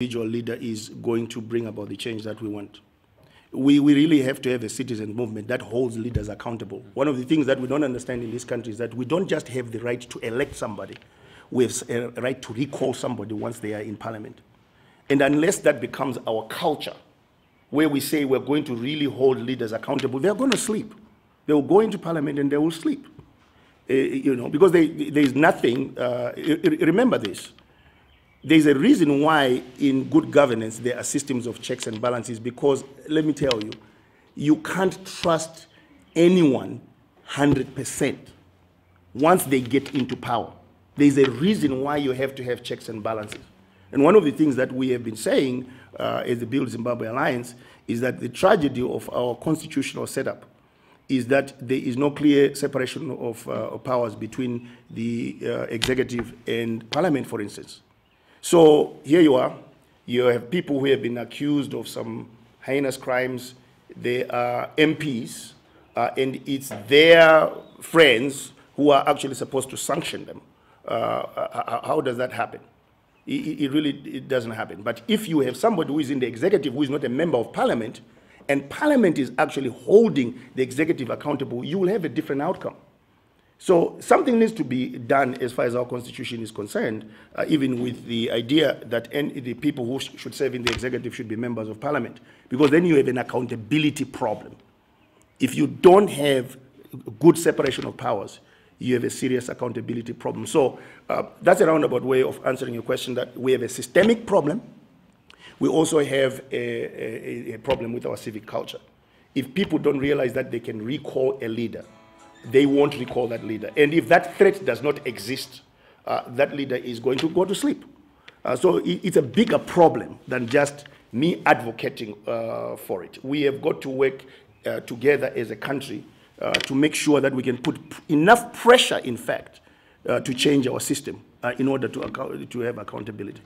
individual leader is going to bring about the change that we want. We really have to have a citizen movement that holds leaders accountable. One of the things that we don't understand in this country is that we don't just have the right to elect somebody, we have a right to recall somebody once they are in parliament. And unless that becomes our culture, where we say we're going to really hold leaders accountable, they're going to sleep. They will go into parliament and they will sleep. Because there is nothing, remember this, there's a reason why in good governance there are systems of checks and balances, because let me tell you, you can't trust anyone 100% once they get into power. There's a reason why you have to have checks and balances. And one of the things that we have been saying as the Build Zimbabwe Alliance is that the tragedy of our constitutional setup is that there is no clear separation of powers between the executive and parliament, for instance. So here you are, you have people who have been accused of some heinous crimes. They are MPs, and it's their friends who are actually supposed to sanction them. How does that happen? It doesn't happen. But if you have somebody who is in the executive who is not a member of parliament, and parliament is actually holding the executive accountable, you will have a different outcome. So something needs to be done as far as our constitution is concerned, even with the idea that the people who should serve in the executive should be members of parliament, because then you have an accountability problem. If you don't have good separation of powers, you have a serious accountability problem. So that's a roundabout way of answering your question, that we have a systemic problem. We also have a problem with our civic culture. If people don't realize that they can recall a leader, they won't recall that leader. And if that threat does not exist, that leader is going to go to sleep. So it's a bigger problem than just me advocating for it. We have got to work together as a country to make sure that we can put enough pressure, in fact, to change our system in order to have accountability.